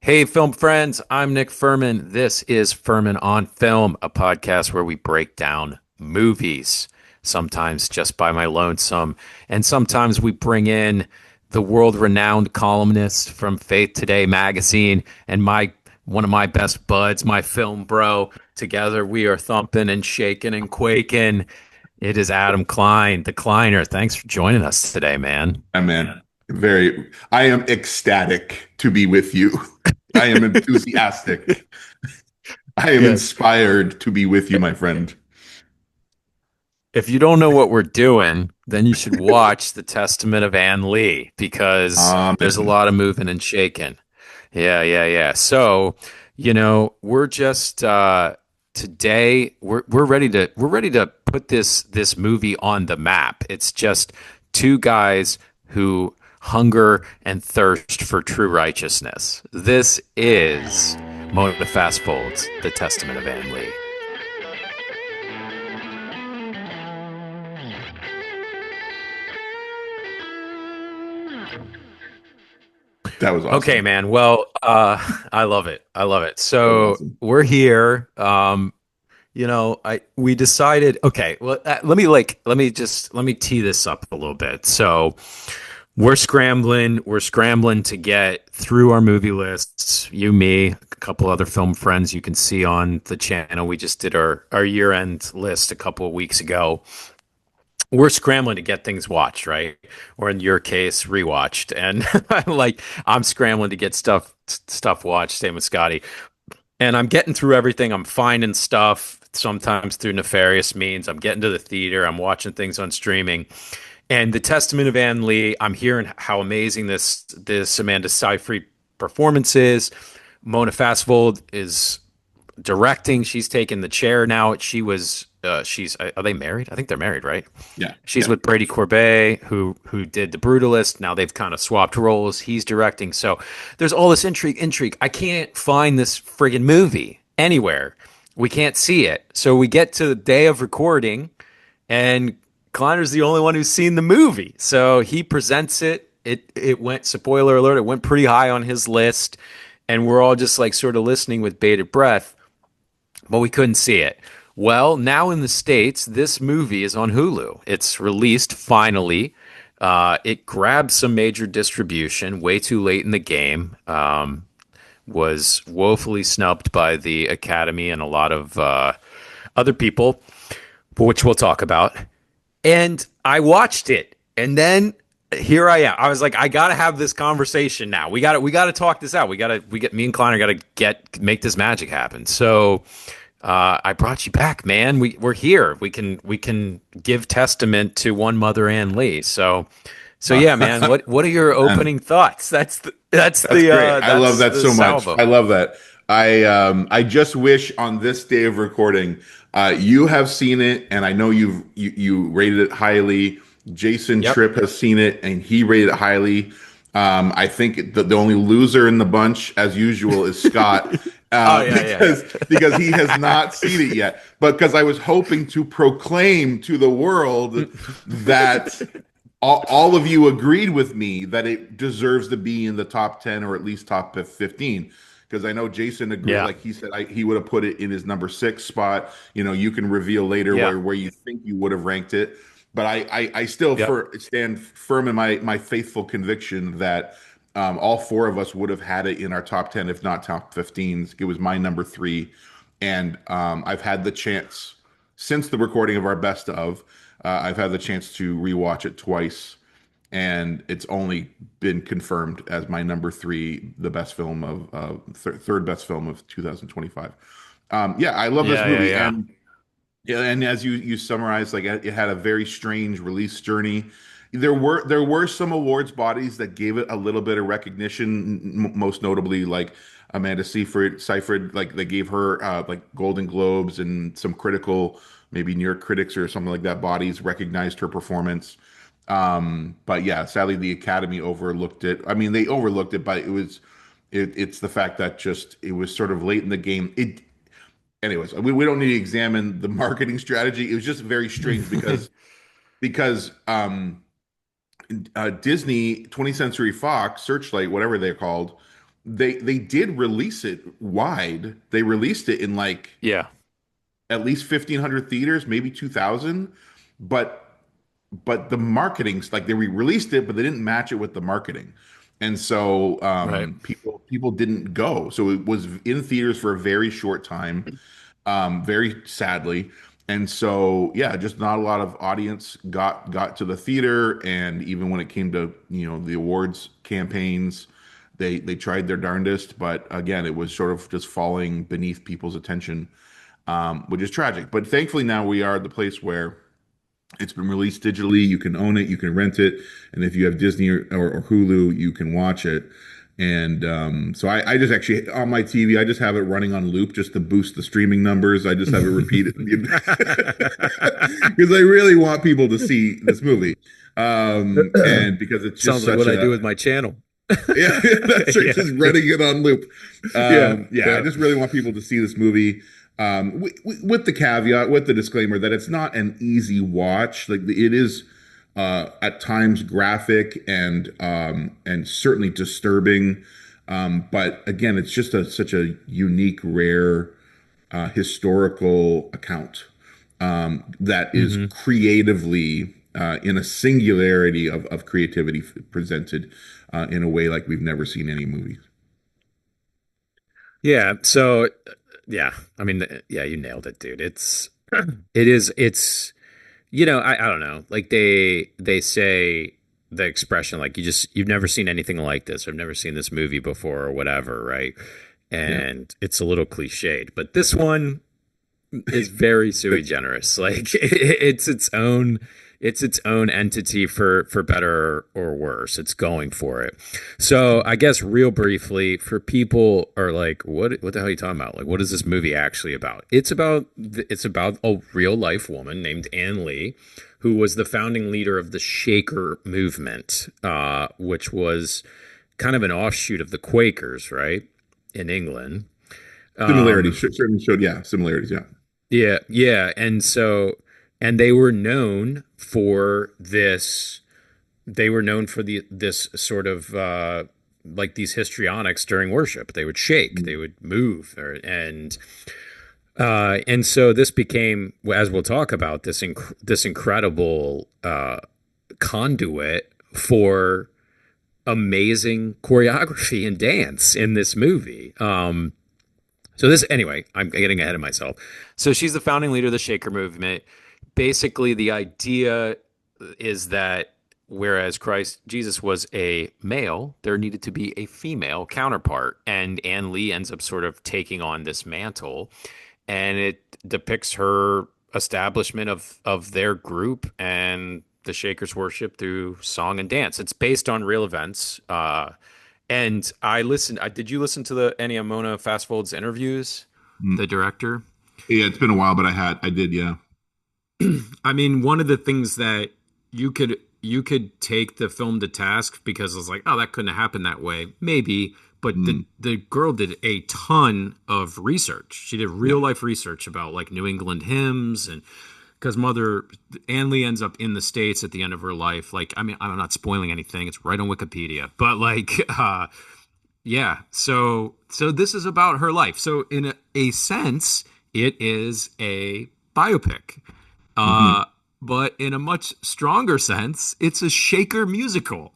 Hey, film friends, I'm Nick Furman. This is Furman on Film, a podcast where we break down movies, sometimes just by my lonesome, and sometimes we bring in the world-renowned columnist from Faith Today magazine and my one of my best buds, my film bro. Together we are thumping and shaking and quaking. It is Adam Kline, the Kleiner. Thanks for joining us today, man. Man, I am ecstatic to be with you. I am enthusiastic. I am Yes. inspired to be with you, my friend. If you don't know what we're doing, then you should watch The Testament of Anne Lee because there's a Amen. lot of moving and shaking. Yeah. So, we're just today we're ready to put this movie on the map. It's just two guys who hunger and thirst for true righteousness. This is Mona Fastfold's The Testament of Anne Lee. That was Okay, awesome. man. Well, I love it. I love it. That was So awesome. we're here. I we decided. Okay, well, let me tee this up a little bit. So we're scrambling. We're scrambling to get through our movie lists. You, me, a couple other film friends you can see on the channel. We just did our year end list a couple of weeks ago. We're scrambling to get things watched, right? Or in your case, rewatched. And I'm scrambling to get stuff watched. Same with Scotty. And I'm getting through everything. I'm finding stuff sometimes through nefarious means. I'm getting to the theater. I'm watching things on streaming. And the Testament of Anne Lee, I'm hearing how amazing this Amanda Seyfried performance is. Mona Fastvold is directing. She's taken the chair now. She's are they married? I think they're married, right? Yeah, She's yeah. with Brady Corbet, who did The Brutalist. Now they've kind of swapped roles. He's directing. So there's all this intrigue. I can't find this friggin' movie anywhere. We can't see it. So we get to the day of recording, and Connor's the only one who's seen the movie. So he presents it. It went, spoiler alert, it went pretty high on his list. And we're all just like sort of listening with bated breath, but we couldn't see it. Well, now in the States, this movie is on Hulu. It's released finally. It grabbed some major distribution way too late in the game. Was woefully snubbed by the Academy and a lot of other people, which we'll talk about. And I watched it, and then here I am. I was like, I gotta have this conversation now. We gotta talk this out. Me and Kleiner gotta make this magic happen. So I brought you back, man. We're here. We can give testament to one Mother Ann Lee. So yeah, man. What are your Man, opening thoughts? that's great. I love That's that the so much. salvo. I love that. I just wish on this day of recording, you have seen it, and I know you rated it highly. Jason Yep. Tripp has seen it, and he rated it highly. I think the only loser in the bunch, as usual, is Scott, Oh yeah. because he has not seen it yet. But because I was hoping to proclaim to the world that all of you agreed with me that it deserves to be in the top 10 or at least top 15. Because I know Jason agreed, Yeah. like he said, he would have put it in his number 6 spot. You can reveal later Yeah. where you think you would have ranked it. But I still Yep. stand firm in my faithful conviction that all four of us would have had it in our top 10, if not top 15s. It was my number 3. And I've had the chance since the recording of our best of. I've had the chance to rewatch it twice, and it's only been confirmed as my number 3, the best film of third best film of 2025. Yeah, I love this movie, Yeah. and yeah, and as you summarized, like it had a very strange release journey. There were some awards bodies that gave it a little bit of recognition, most notably like Amanda Seyfried, like they gave her like Golden Globes and some critical, maybe New York critics or something like that bodies recognized her performance. But yeah, sadly the Academy overlooked it. I mean, they overlooked it, but it's the fact that just it was sort of late in the game. Anyways, we don't need to examine the marketing strategy. It was just very strange Yeah. because Disney, 20th Century Fox, Searchlight, whatever they're called, they did release it wide. They released it in like Yeah. at least 1,500 theaters, maybe 2,000, but the marketing's like they released it, but they didn't match it with the marketing. And so Right. people didn't go. So it was in theaters for a very short time, very sadly. And so yeah, just not a lot of audience got to the theater. And even when it came to, the awards campaigns, they tried their darndest, but again, it was sort of just falling beneath people's attention, which is tragic. But thankfully now we are at the place where it's been released digitally. You can own it, you can rent it, and if you have Disney or Hulu, you can watch it. And so I just actually on my TV, I just have it running on loop just to boost the streaming numbers. I just have it repeated because I really want people to see this movie, and because it's just Sounds like such what I do a with my channel. yeah, that's right, Yeah. just running it on loop. Yeah. Yeah, I Yeah. just really want people to see this movie, with the caveat, with the disclaimer that it's not an easy watch. Like it is, at times graphic and certainly disturbing. But again, it's just such a unique, rare, historical account, that is Hmm. creatively, in a singularity of creativity presented, in a way like we've never seen any movies. Yeah. So, yeah. I mean, yeah, you nailed it, dude. It's, I don't know. Like they say the expression, like you've never seen anything like this. I've never seen this movie before or whatever, right? Yeah. And it's a little cliched, but this one is very sui generis. Like it's its own entity for better or worse. It's going for it. So I guess real briefly for people are like, what the hell are you talking about? Like, what is this movie actually about? It's about a real life woman named Anne Lee, who was the founding leader of the Shaker movement, which was kind of an offshoot of the Quakers, right, in England. Similarities Um, certainly showed, yeah, similarities, yeah. yeah, yeah. And they were known for this. They were known for this sort of like these histrionics during worship. They would shake, they would move, and so this became, as we'll talk about, this incredible conduit for amazing choreography and dance in this movie. So this, anyway, I'm getting ahead of myself. So she's the founding leader of the Shaker movement. Basically, the idea is that whereas Jesus was a male, there needed to be a female counterpart, and Anne Lee ends up sort of taking on this mantle, and it depicts her establishment of their group and the Shakers worship through song and dance. It's based on real events. And I listened. Did you listen to the Ennio Mona Fast Forward's interviews? Mm. The director. Yeah, it's been a while, but I did, yeah. I mean, one of the things that you could take the film to task because it's like, oh, that couldn't have happened that way, maybe. But the Mm. the girl did a ton of research. She did Yeah. real life research about like New England hymns and because mother Anne Lee ends up in the States at the end of her life. Like, I mean, I'm not spoiling anything. It's right on Wikipedia. But like, yeah. So this is about her life. So in a sense, it is a biopic. Hmm. Uh, but in a much stronger sense, it's a Shaker musical.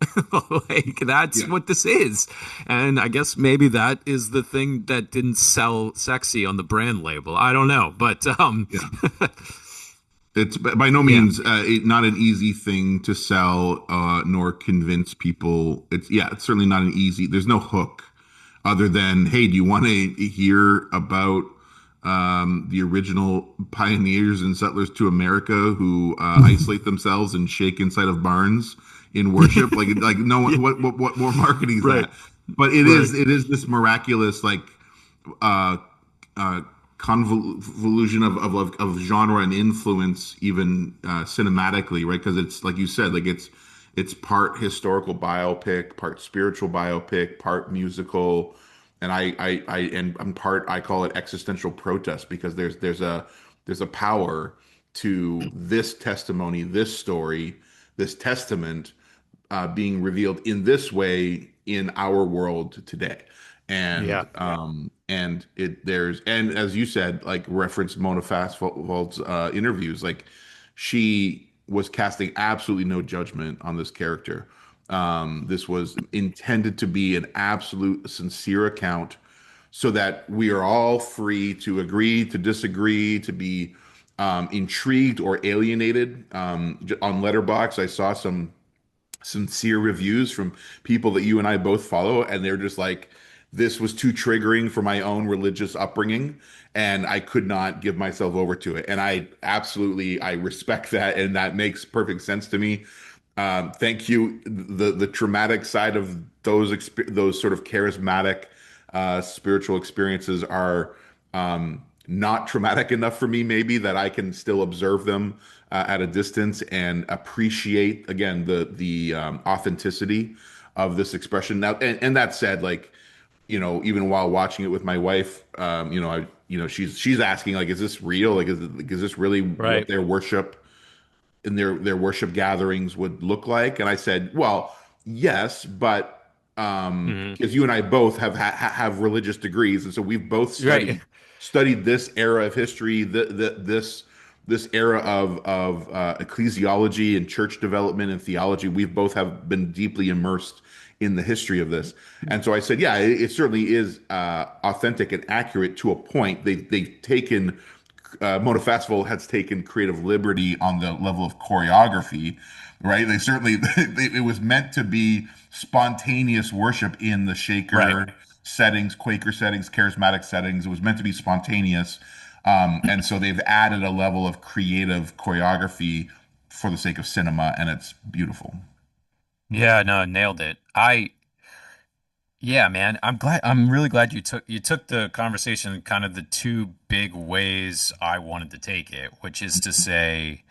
Like that's Yeah. what this is. And I guess maybe that is the thing that didn't sell sexy on the brand label. I don't know, but Yeah. It's by no yeah. means, not an easy thing to sell, nor convince people. It's certainly not an easy. There's no hook other than, hey, do you want to hear about, the original pioneers and settlers to America who, isolate themselves and shake inside of barns in worship? Like no one. Yeah. What more marketing is Right. that? But it Right. is it is this miraculous, like, uh, uh, convolution of genre and influence, even, cinematically, right? Because it's like you said, like it's part historical biopic, part spiritual biopic, part musical, and and part I call it existential protest because there's a power to this testimony, this story, this testament, being revealed in this way in our world today. Yeah. And it there's and as you said, like reference Mona Fastvold's interviews, like she was casting absolutely no judgment on this character. This was intended to be an absolute sincere account so that we are all free to agree, to disagree, to be intrigued or alienated. On Letterboxd, I saw some sincere reviews from people that you and I both follow, and they're just like, this was too triggering for my own religious upbringing, and I could not give myself over to it. And I respect that, and that makes perfect sense to me. Thank you. The traumatic side of those sort of charismatic spiritual experiences are not traumatic enough for me, maybe that I can still observe them at a distance and appreciate again the authenticity of this expression. Now, and that said, like even while watching it with my wife, she's asking like, is this real? Like, is this really what Right. their worship in their worship gatherings would look like? And I said, well, yes, but Hmm. because you and I both have religious degrees, and so we've both Right. studied this era of history, this era of ecclesiology and church development and theology. We've both have been deeply immersed in the history of this, and so I said, yeah, it certainly is authentic and accurate to a point. They've taken Mona Festival has taken creative liberty on the level of choreography, right? They certainly it was meant to be spontaneous worship in the Right. Shaker settings, Quaker settings, charismatic settings. It was meant to be spontaneous, and so they've added a level of creative choreography for the sake of cinema, and it's beautiful. Yeah, no, nailed it. Yeah, man. I'm really glad you took the conversation kind of the two big ways I wanted to take it, which is to say,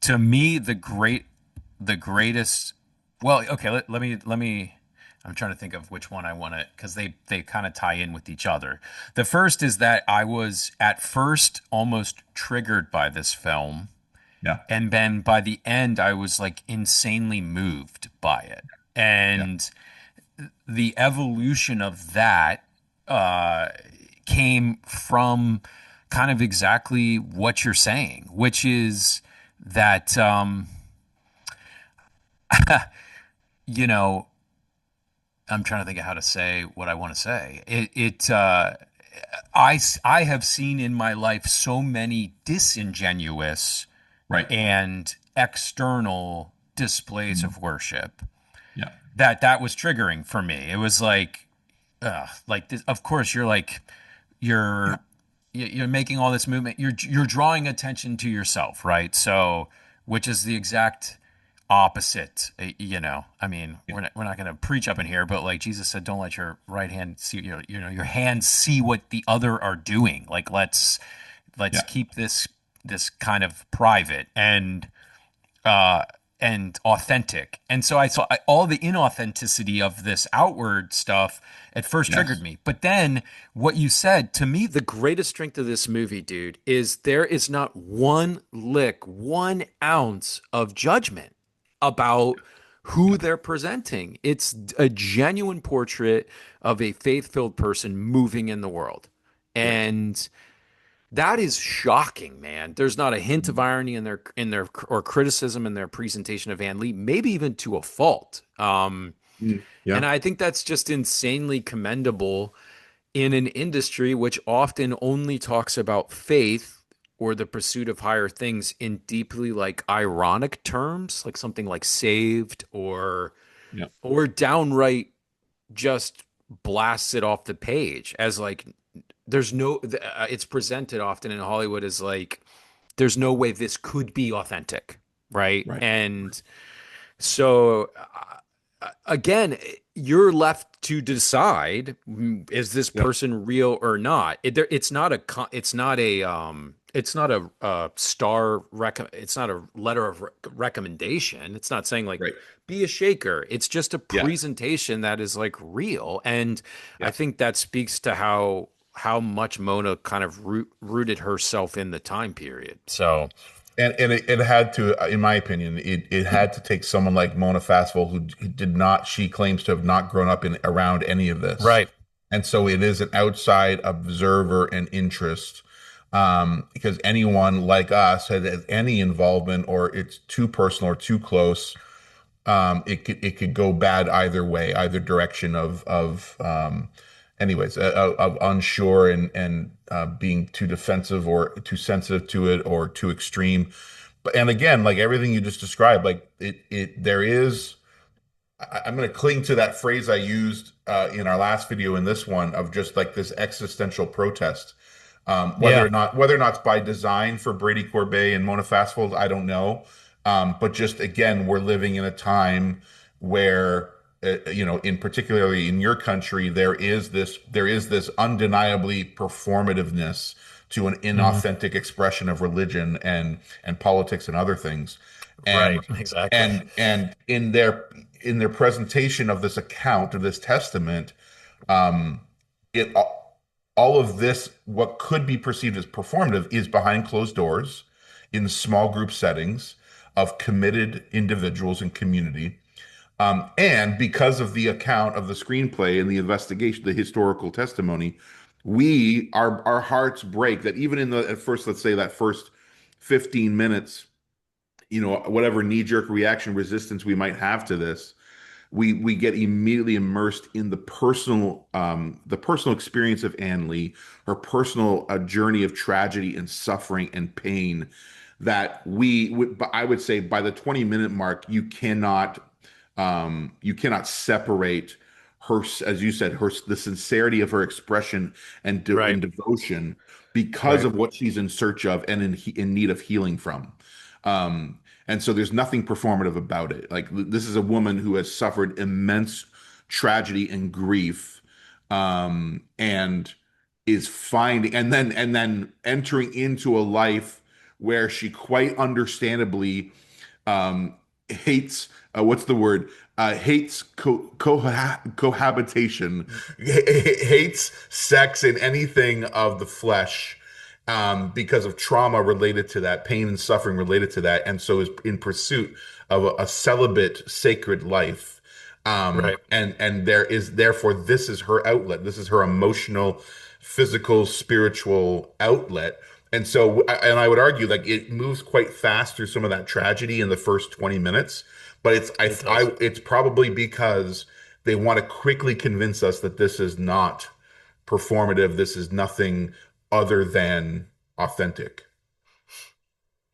to me, the greatest, well, okay, let me I'm trying to think of which one I want to, because they kind of tie in with each other. The first is that I was at first almost triggered by this film, Yeah, and then by the end I was like insanely moved by it. yeah, And the evolution of that uh, came from kind of exactly what you're saying, which is that you know I'm trying to think of how to say what I want to say. I have seen in my life so many disingenuous right. and external displays Mhm. of worship Yeah, that was triggering for me. It was like this, of course you're like yeah, you're you're making all this movement. You're drawing attention to yourself, right? So, which is the exact opposite. I mean, yeah, we're not going to preach up in here, but like Jesus said, don't let your right hand see your hands see what the other are doing. Like let's yeah, keep this kind of private uh, and authentic. And so I saw all the inauthenticity of this outward stuff at first triggered yes, me. But then what you said to me, the greatest strength of this movie, dude, is there is not one lick, 1 ounce of judgment about who yeah, they're presenting. It's a genuine portrait of a faith-filled person moving in the world. right. And that is shocking, man. There's not a hint of Mhm. irony in their or criticism in their presentation of Van Lee, maybe even to a fault. And Yeah, I think that's just insanely commendable in an industry which often only talks about faith or the pursuit of higher things in deeply like ironic terms, like something like saved yeah, or downright just blasts it off the page as like there's no it's presented often in Hollywood as like there's no way this could be authentic, right? right, And so again, you're left to decide, is this yeah, person real or not. It's not it's not a it's not a letter of recommendation. It's not saying like right, be a shaker. It's just a yeah, presentation that is like real. And I yeah. think that speaks to how much Mona kind of rooted herself in the time period. So And it had to, in my opinion, it had to take someone like Mona Fastvel, who did not, she claims to have not grown up in around any of this, right. And so it is an outside observer and interest, because anyone like us has any involvement, or it's too personal or too close, it could go bad either way, either direction anyways, of unsure and being too defensive or too sensitive to it or too extreme. But and again, like everything you just described, like there is. I'm going to cling to that phrase I used in our last video in this one of just like this existential protest. Yeah. Whether or not it's by design for Brady Corbet and Mona Fastfold, I don't know. But just again, we're living in a time where in particularly in your country, there is this undeniably performativeness to an Hmm. inauthentic expression of religion and politics and other things. Right. And Exactly. and in their presentation of this account of this testament, um, it all of this, what could be perceived as performative, is behind closed doors in small group settings of committed individuals and community. And because of the account of the screenplay and the investigation, the historical testimony, our hearts break that even in the at first, let's say that first 15 minutes, whatever knee-jerk reaction resistance we might have to this, we get immediately immersed in the personal experience of Anne Lee, her personal journey of tragedy and suffering and pain. That I would say by the 20-minute mark, you cannot separate her, as you said, the sincerity of her expression and Right. devotion because Right. of what she's in search of and in need of healing from. And so there's nothing performative about it. Like this is a woman who has suffered immense tragedy and grief, and is finding and then entering into a life where she quite understandably hates what's the word hates cohabitation, hates sex and anything of the flesh, because of trauma related to that, pain and suffering related to that, and so is in pursuit of a celibate sacred life. Right. And there is therefore this is her outlet, this is her emotional, physical, spiritual outlet. And so, and I would argue like it moves quite fast through some of that tragedy in the first 20 minutes, but It does. it's probably because they want to quickly convince us that this is not performative, this is nothing other than authentic.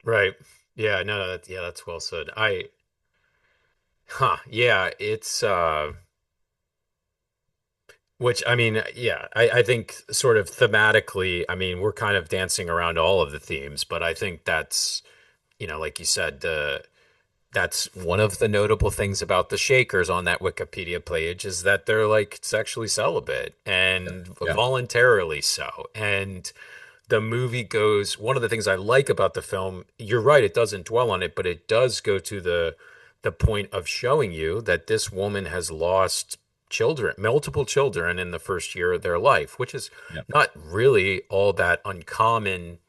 Right. Yeah. No. Yeah. That's well said. Yeah. Which I mean, yeah. I think sort of thematically. I mean, we're kind of dancing around all of the themes, but I think that's like you said, that's one of the notable things about the Shakers on that Wikipedia page is that they're like sexually celibate and Yeah, voluntarily so. And the movie goes, one of the things I like about the film, you're right, it doesn't dwell on it, but it does go to the point of showing you that this woman has lost children, multiple children in the first year of their life, which is yeah, not really all that uncommon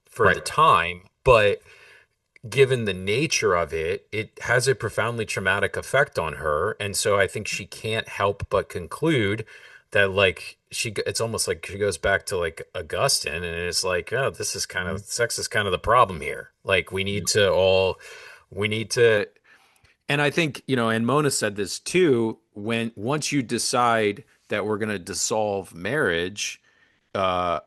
for right. the time, but given the nature of it, it has a profoundly traumatic effect on her. And so I think she can't help but conclude that like it's almost like she goes back to like Augustine and it's like, oh, this is kind of Mhm. sex is kind of the problem here. Like Yeah, we need to, and I think, and Mona said this too, when once you decide that we're going to dissolve marriage, uh,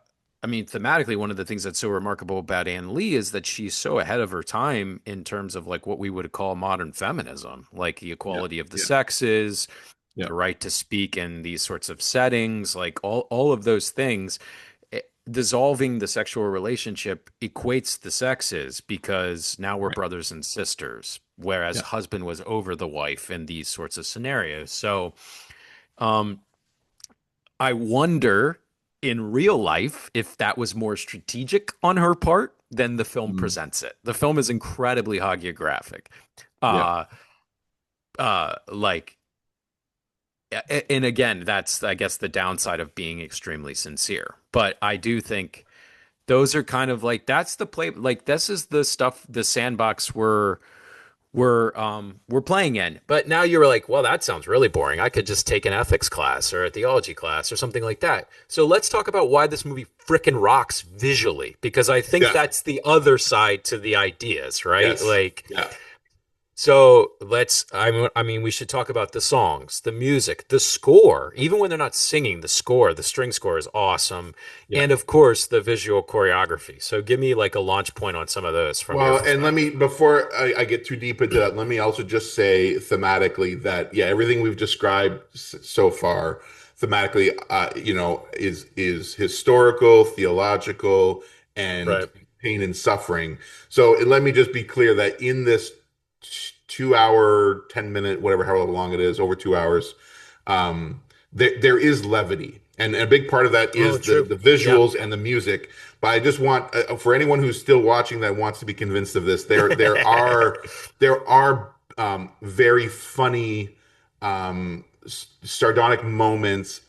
I mean, thematically, one of the things that's so remarkable about Anne Lee is that she's so ahead of her time in terms of like what we would call modern feminism, like the yeah, equality of the yeah, sexes, yeah, the right to speak in these sorts of settings, like all of those things. Dissolving the sexual relationship equates the sexes because now we're right, brothers and sisters, whereas yeah. husband was over the wife in these sorts of scenarios. So, um, I wonder in real life if that was more strategic on her part than the film Mm, presents it. The film is incredibly hagiographic. yeah. Uh like and again, that's I guess the downside of being extremely sincere. But I do think those are kind of like that's the play like this is the stuff the sandbox we're playing in. But now you're like, well, that sounds really boring. I could just take an ethics class or a theology class or something like that. So let's talk about why this movie frickin' rocks visually, because I think Yeah. that's the other side to the ideas, right? Yes. Like, Yeah. so I mean, we should talk about the songs, the music, the score. Even when they're not singing, the score, the string score is awesome. Yeah. And of course, the visual choreography. So give me like a launch point on some of those from your Well, and let me, perspective. before I get too deep into that, let me also just say thematically that, yeah, everything we've described so far, thematically, is historical, theological, and Right. pain and suffering. So let me just be clear that in this 2 hour, 10 minute, whatever, however long it is, over 2 hours, there is levity. And a big part of that Oh, is true. the Yeah. visuals and the music. But I just want, for anyone who's still watching that wants to be convinced of this, there are very funny, sardonic moments,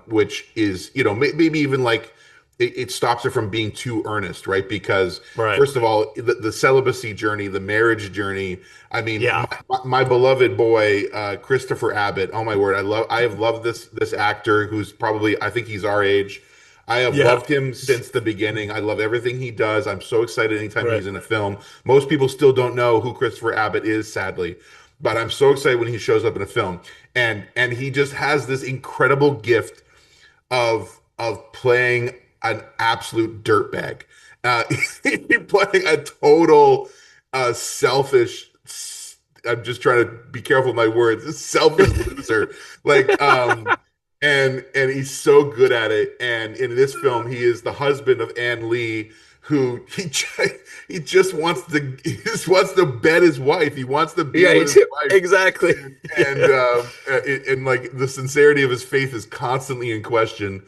which is, maybe even like it stops it from being too earnest, right? Because Right. first of all, the celibacy journey, the marriage journey. I mean, Yeah. my beloved boy, Christopher Abbott. Oh my word, I have loved this actor who's probably, I think he's our age. I have Yeah. loved him since the beginning. I love everything he does. I'm so excited anytime Right. he's in a film. Most people still don't know who Christopher Abbott is, sadly, but I'm so excited when he shows up in a film. And he just has this incredible gift of playing an absolute dirtbag. Uh, playing a total selfish. I'm just trying to be careful with my words. Selfish loser, like and he's so good at it. And in this film, he is the husband of Ann Lee, who he just wants to bed his wife. He wants to be Yeah, with you his too. wife, Exactly. and Yeah. like the sincerity of his faith is constantly in question.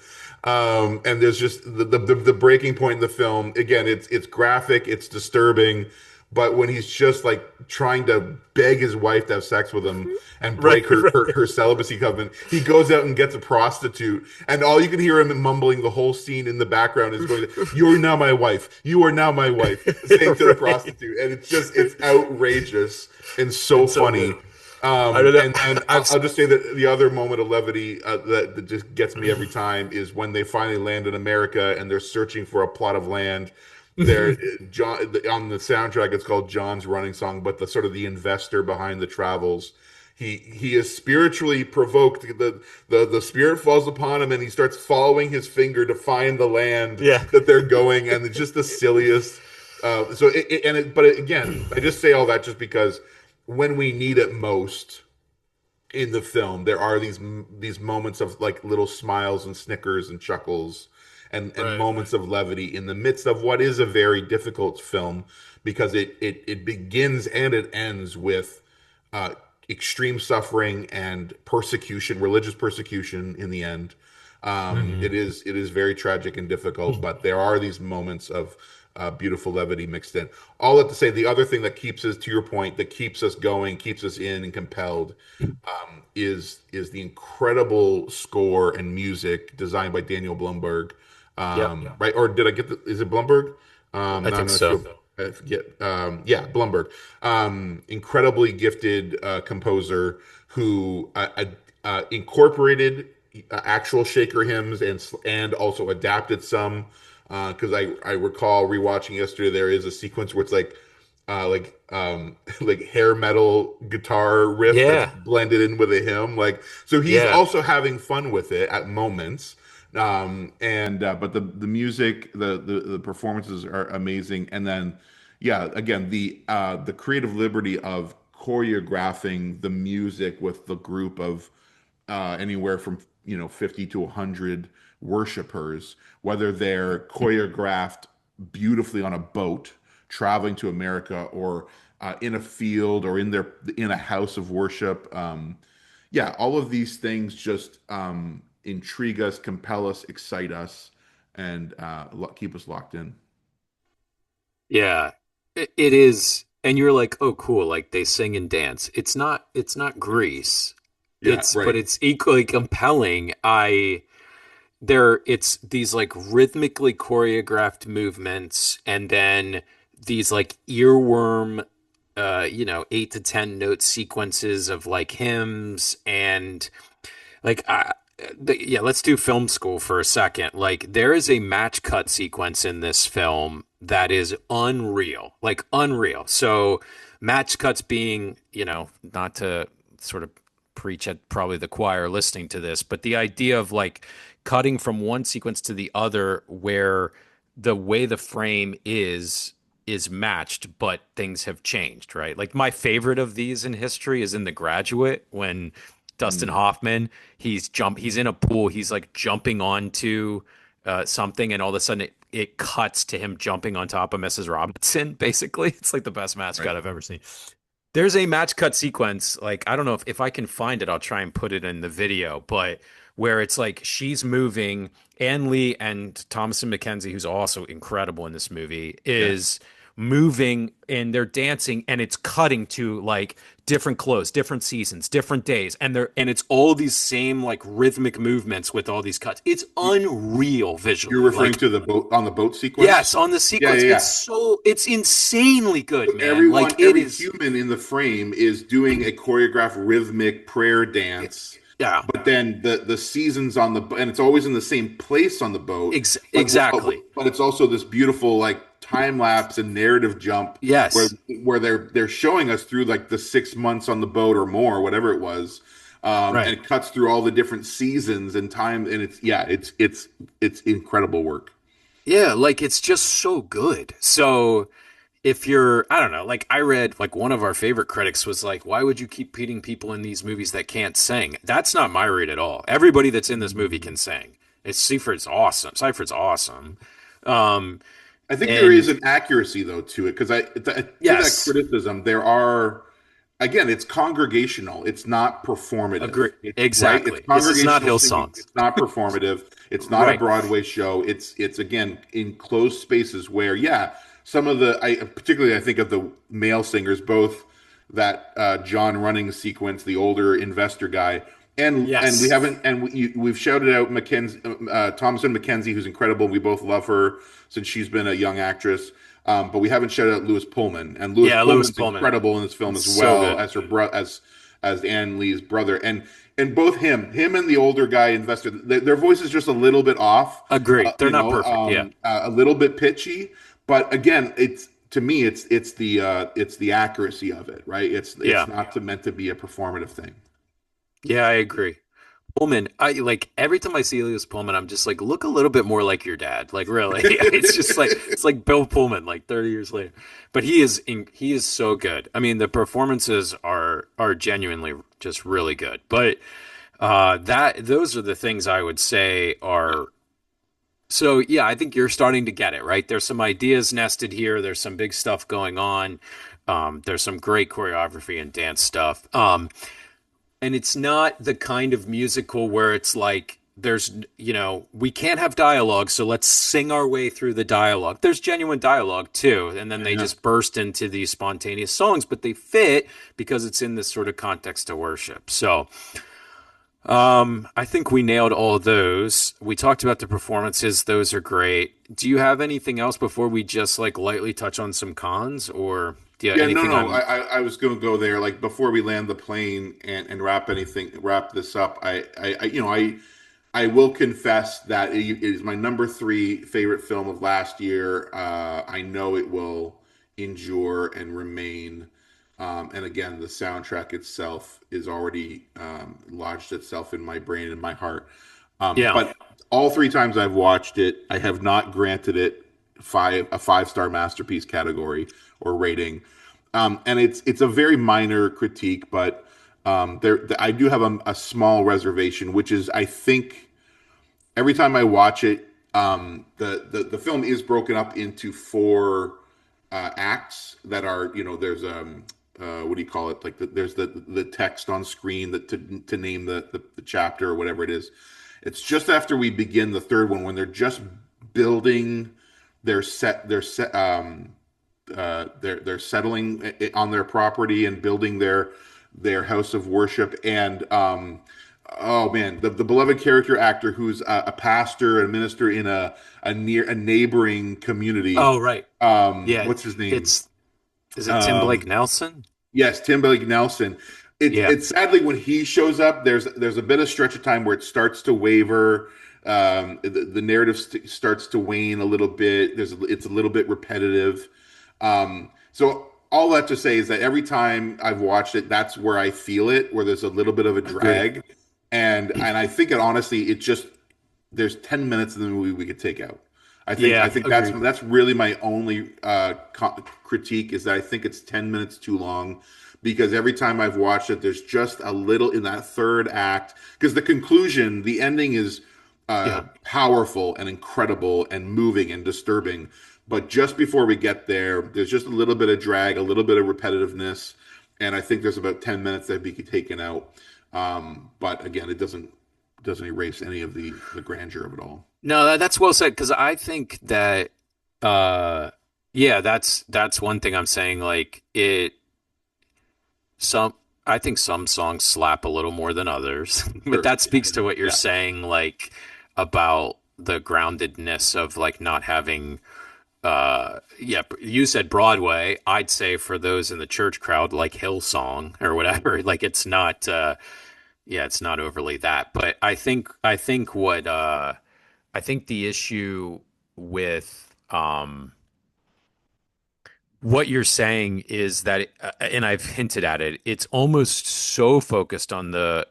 And there's just the breaking point in the film. Again, it's graphic, it's disturbing, but when he's just like trying to beg his wife to have sex with him and Right. break Right. her celibacy covenant, he goes out and gets a prostitute, and all you can hear him mumbling the whole scene in the background is going, "You are now my wife. You are now my wife," saying to the Right. prostitute, and it's outrageous and so It's so good. funny. I don't know. And then I've I'll just say that the other moment of levity that just gets me every time is when they finally land in America and they're searching for a plot of land. There, John on the soundtrack, it's called John's Running Song, but the sort of the investor behind the travels. He is spiritually provoked. The spirit falls upon him, and he starts following his finger to find the land yeah. that they're going, and it's just the silliest. But again, I just say all that just because when we need it most in the film, there are these moments of like little smiles and snickers and chuckles and Right. moments of levity in the midst of what is a very difficult film because it begins and it ends with uh, extreme suffering and persecution, religious persecution in the end. Hmm. It is very tragic and difficult, but there are these moments of beautiful levity mixed in. All that to say, the other thing that keeps us, to your point, that keeps us going, keeps us in and compelled, is the incredible score and music designed by Daniel Blumberg. Yep. Right? Or did I get the? Is it Blumberg? I No, I'm think not so. sure. I forget. Yeah, Blumberg. Incredibly gifted composer who incorporated actual Shaker hymns and also adapted some. Because I recall rewatching yesterday, there is a sequence where it's like hair metal guitar riff that's Yeah. blended in with a hymn. Like so, he's Yeah. also having fun with it at moments. And but the music, the performances are amazing. And then yeah, again the creative liberty of choreographing the music with the group of anywhere from 50 to 100 worshipers, whether they're choreographed beautifully on a boat traveling to America or in a field or in a house of worship. Yeah, all of these things just intrigue us, compel us, excite us, and keep us locked in. Yeah. It is. And you're like, oh, cool. Like they sing and dance. It's not Grease. Yeah, But right. it's equally compelling. It's these like rhythmically choreographed movements and then these like earworm 8 to 10 note sequences of like hymns and like yeah, let's do film school for a second. Like there is a match cut sequence in this film that is unreal, like unreal. So match cuts being, not to sort of preach at probably the choir listening to this, but the idea of like cutting from one sequence to the other where the way the frame is matched, but things have changed, right? Like my favorite of these in history is in The Graduate when Dustin Mm, Hoffman, he's in a pool, he's like jumping onto something, and all of a sudden it cuts to him jumping on top of Mrs. Robinson, basically. It's like the best right. mascot I've ever seen. There's a match cut sequence, like I don't know if I can find it, I'll try and put it in the video, but where it's like she's moving, Ann Lee and Thomasin McKenzie, who's also incredible in this movie, Yeah. is moving and they're dancing and it's cutting to like different clothes, different seasons, different days, and it's all these same like rhythmic movements with all these cuts. It's unreal You're visually. referring Like to the boat on the boat sequence? yes, on the Yeah, sequence, yeah, yeah. it's insanely good, So man. Like it every is human in the frame is doing a choreographed rhythmic prayer dance, yeah. but then the seasons on the and it's always in the same place on the boat, Exactly. but it's also this beautiful like time lapse and narrative jump where Yes. they're showing us through like the 6 months on the boat or more, whatever it was, and Right. it cuts through all the different seasons and time, and it's incredible work. Yeah, like it's just so good. So if you're, I don't know, like I read, like one of our favorite critics was like, why would you keep putting people in these movies that can't sing? That's not my read at all. Everybody that's in this movie can sing. It's Seyfried's awesome. Seyfried's awesome. Um, I think there is and an accuracy though to it because to that yes, criticism there are again it's congregational, it's not performative, agree. it's right, it's Exactly. This is not congregational singing, Hillsongs. it's not performative, it's not a Right. Broadway show, it's again in closed spaces where yeah some of the I particularly I think of the male singers both that John Running sequence, the older investor guy, and we Yes. haven't we've shouted out Mackenzie, Thomasin McKenzie, who's incredible. We both love her since she's been a young actress. But we haven't shouted out Lewis Pullman, and Lewis Yeah, Lewis Pullman's Pullman. incredible in this film It's as so well good. as as Ann Lee's brother, and both him and the older guy investor, their voice is just a little bit off, Agreed. They're not perfect. Yeah. a little bit pitchy, but again, it's to me, it's the accuracy of it, right? It's Yeah. not meant to be a performative thing. Yeah, I agree. Pullman, I like every time I see Lewis Pullman, I'm just like, look a little bit more like your dad. Like really, it's just like it's like Bill Pullman, like 30 years later. But he is so good. I mean, the performances are genuinely just really good. But that those are the things I would say are so yeah. I think you're starting to get it right. There's some ideas nested here. There's some big stuff going on. There's some great choreography and dance stuff. And it's not the kind of musical where it's like there's we can't have dialogue, so let's sing our way through the dialogue. There's genuine dialogue too, and then they Yeah. just burst into these spontaneous songs, but they fit because it's in this sort of context to worship. So I think we nailed all of those. We talked about the performances; those are great. Do you have anything else before we just like lightly touch on some cons, or do you have Yeah, no, anything no. I'm I was going to go there. Like before we land the plane and wrap this up. I will confess that it is my number three favorite film of last year. I know it will endure and remain. And again, the soundtrack itself is already lodged itself in my brain and my heart. yeah. But all three times I've watched it, I have not granted it a five-star masterpiece category or rating. And it's a very minor critique, but I do have a small reservation, which is I think every time I watch it, the film is broken up into four acts that are there's what do you call it, like there's the text on screen that to name the chapter or whatever it is. It's just after we begin the third one when they're just building their set they're settling on their property and building their house of worship, and oh man, the beloved character actor who's a pastor and minister in a neighboring community. Oh, right. Yeah, What's his name? Is it Tim Blake Um, Nelson? yes, Timberlake Nelson. Yeah, It's sadly when he shows up, there's a bit of stretch of time where it starts to waver. The narrative starts to wane a little bit. It's a little bit repetitive. So all that to say is that every time I've watched it, that's where I feel it, where there's a little bit of a agree. drag, and I think it honestly, it just there's 10 minutes of the movie we could take out. I Yeah, think agreed. that's really my only critique is that I think it's 10 minutes too long because every time I've watched it, there's just a little in that third act because the conclusion, the ending is Yeah. powerful and incredible and moving and disturbing. But just before we get there, there's just a little bit of drag, a little bit of repetitiveness, and I think there's about 10 minutes that be taken out. But again, it doesn't erase any of the grandeur of it all. No, that's well said because I think that uh yeah, that's one thing I'm saying like it some I think some songs slap a little more than others. But Sure. that speaks to what you're Yeah. saying like about the groundedness of like not having yeah, you said Broadway. I'd say for those in the church crowd like Hillsong or whatever, like it's not yeah, it's not overly that. But I think what I think the issue with what you're saying is that, and I've hinted at it, it's almost so focused on the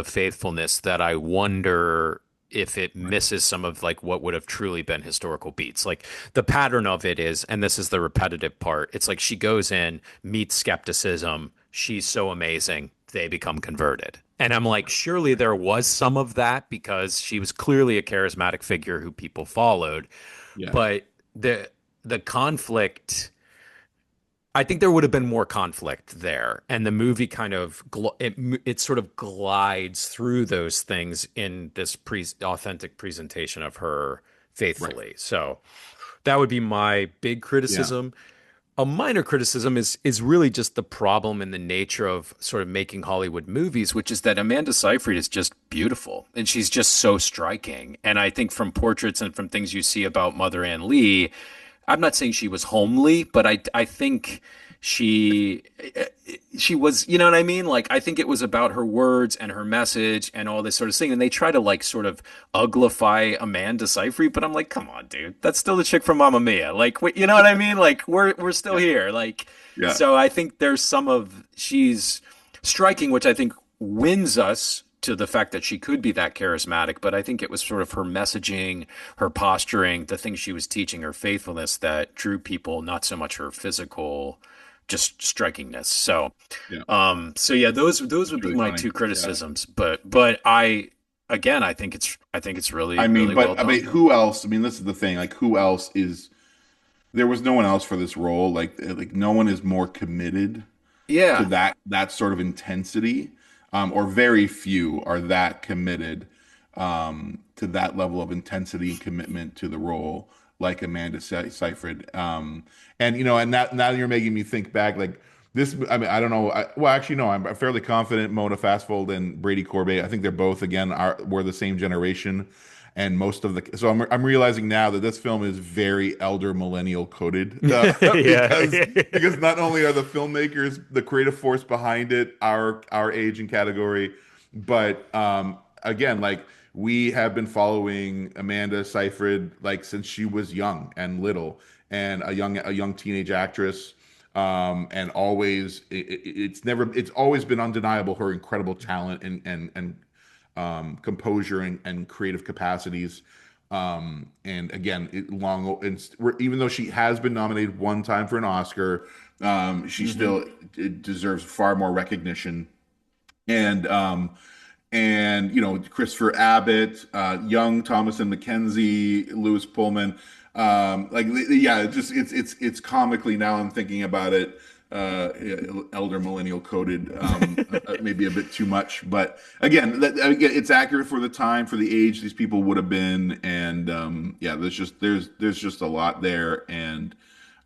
faithfulness that I wonder if it Right. misses some of like what would have truly been historical beats. Like the pattern of it is, and this is the repetitive part, it's like she goes in, meets skepticism, she's so amazing, they become converted. And I'm like, surely there was some of that because she was clearly a charismatic figure who people followed, Yeah. but the conflict, I think there would have been more conflict there, and the movie kind of it sort of glides through those things in this authentic presentation of her Right. faithfully. So that would be my big Yeah. criticism. A minor criticism is really just the problem in the nature of sort of making Hollywood movies, which is that Amanda Seyfried is just beautiful and she's just so striking. And I think from portraits and from things you see about Mother Ann Lee, I'm not saying she was homely, but I think she she was, you know what I mean? Like I think it was about her words and her message and all this sort of thing. And they try to like sort of uglify Amanda Seyfried, but I'm like, come on, dude, that's still the chick from Mamma Mia. Like, you know what I mean? Like we're still Yeah. here. Like, Yeah. so I think there's some of she's striking, which I think wins us to the fact that she could be that charismatic, but I think it was sort of her messaging, her posturing, the things she was teaching, her faithfulness that drew people, not so much her physical just strikingness. So Yeah. so yeah, those It's would be really my funny. two Yeah. criticisms. But I again I think it's really, I mean, really well but I mean, done. who else? I mean, this is the thing. Like, who else is there was no one else for this role. Like no one is more committed to Yeah. that sort of intensity, or very few are that committed to that level of intensity and commitment to the role, like Amanda Seyfried. And and now you're making me think back, like this. I mean, I don't know. Well, actually, no. I'm fairly confident Mona Fastfold and Brady Corbet. I think they're both again are were the same generation. And most of the I'm realizing now that this film is very elder millennial coded because Yeah. not only are the filmmakers the creative force behind it our age and category, but again, like we have been following Amanda Seyfried like since she was young and little and a young teenage actress. And always it's always been undeniable her incredible talent and composure and creative capacities. And again, even though she has been nominated one time for an Oscar, she Hmm. still deserves far more recognition. And Christopher Abbott, young Thomas and Mackenzie, Lewis Pullman. Yeah, it's comically now I'm thinking about it. Elder millennial coded, maybe a bit too much, but again, it's accurate for the time, for the age these people would have been, and yeah, there's just a lot there, and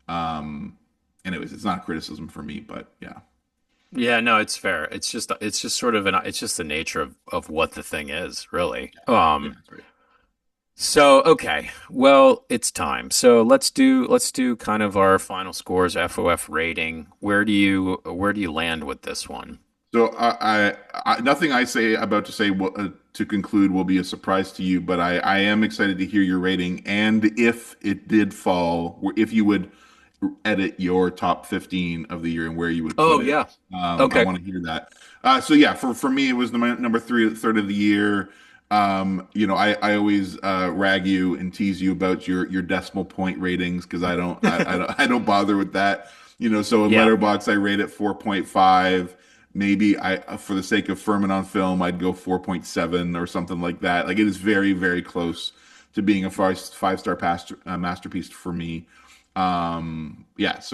um, anyways, it's not criticism for me, but yeah, Yeah, no, it's fair. It's just sort of it's just the nature of what the thing is, really. yeah, that's right. So, okay. Well, it's time. So let's do kind of our final scores, FOF rating. Where do you land with this one? So nothing I say about to say to conclude will be a surprise to you, but I am excited to hear your rating. And if it did fall, if you would edit your top 15 of the year and where you would put Oh it, yeah. I Okay. want to hear that. So yeah, for me, it was the number three, third of the year. I always rag you and tease you about your decimal point ratings because I don't bother with that. So in Yeah. Letterbox, I rate it 4.5. Maybe for the sake of Furman on film, I'd go 4.7 or something like that. Like it is very, very close to being a five-star masterpiece for me. Yeah.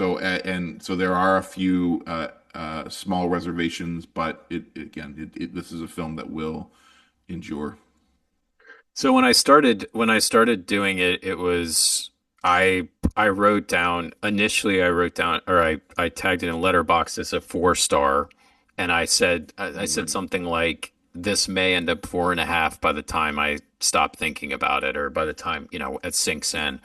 And so there are a few small reservations, but this is a film that will endure. So when I started doing it, it was I wrote down initially I wrote down or I tagged it in Letterboxd as a 4 star, and I said something like this may end up 4.5 by the time I stop thinking about it or by the time it sinks in.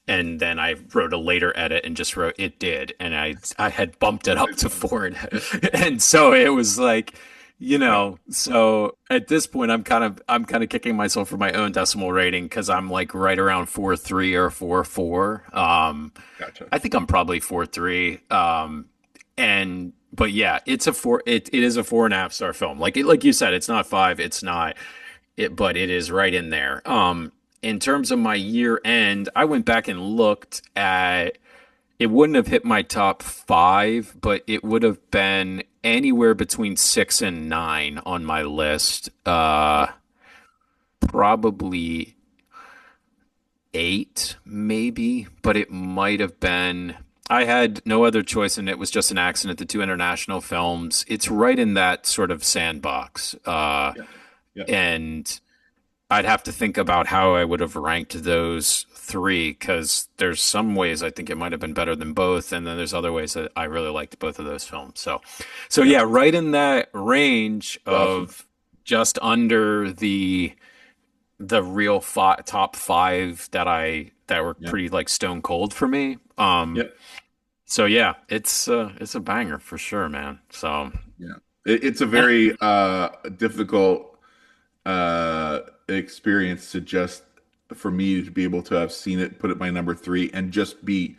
And then I wrote a later edit and just wrote it did, and I had bumped it up to four, and so it was like, Yeah. so at this point I'm kind of kicking myself for my own decimal rating because I'm like right around 4.3 or 4.4. Gotcha. I think I'm probably 4.3. And but yeah, it is a 4.5 star film. Like you said, it's not five, it's not it, but it is right in there. In terms of my year end, I went back and looked at it wouldn't have hit my top five, but it would have been anywhere between 6 and 9 on my list. Probably 8, maybe, but it might have been. I had no other choice, and it was just an accident. The two international films, it's right in that sort of sandbox. Yeah. Yeah. And I'd have to think about how I would have ranked those three because there's some ways I think it might have been better than both, and then there's other ways that I really liked both of those films. So Yeah. yeah, right in that range Awesome. of just under the real top five that were Yeah. pretty like stone cold for me. Yeah. So yeah, it's a banger for sure, man. So Yeah. It's a and very difficult experience to just for me to be able to have seen it, put it my number three, and just be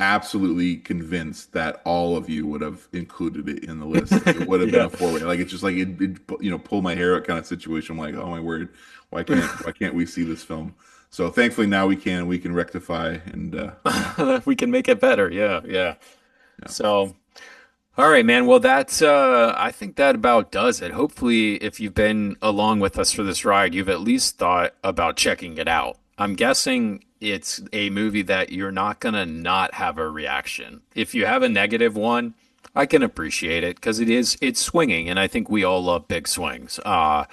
absolutely convinced that all of you would have included it in the list. If it would have been yeah. a four-way. Like it's just like pull my hair out kind of situation. I'm like, oh my word, why can't we see this film? So thankfully now we can rectify and We can make it better. Yeah, yeah. yeah. So all right, man. Well, I think that about does it. Hopefully, if you've been along with us for this ride, you've at least thought about checking it out. I'm guessing it's a movie that you're not gonna not have a reaction. If you have a negative one, I can appreciate it because it's swinging, and I think we all love big swings. But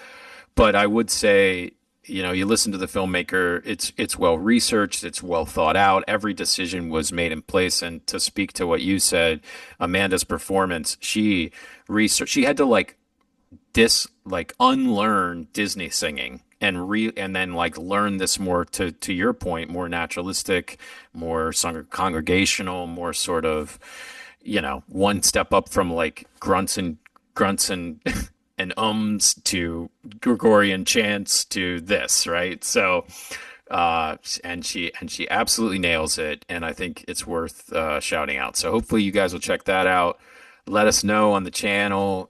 I would say, you listen to the filmmaker, it's well researched, it's well thought out. Every decision was made in place. And to speak to what you said, Amanda's performance, she had to like unlearn Disney singing and then like learn this more to your point, more naturalistic, more congregational, more sort of, one step up from like grunts and and ums to Gregorian chants to this, right? So, and she absolutely nails it, and I think it's worth shouting out. So hopefully you guys will check that out. Let us know on the channel.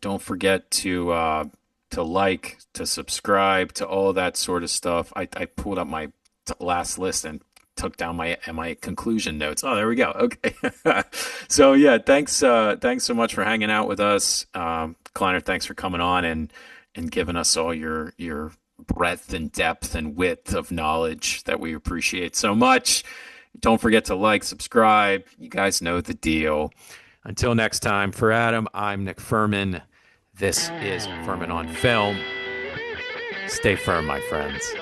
Don't forget to like, to subscribe, to all that sort of stuff. I pulled up my last list and took down my conclusion notes. Oh, there we go. Okay. So yeah, thanks so much for hanging out with us. Kleiner, thanks for coming on and giving us all your breadth and depth and width of knowledge that we appreciate so much. Don't forget to like, subscribe. You guys know the deal. Until next time, for Adam, I'm Nick Furman. This is Furman on Film. Stay firm, my friends.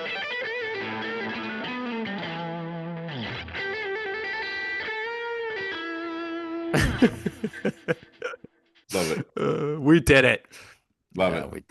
Love it. We did it. Love Yeah, it. we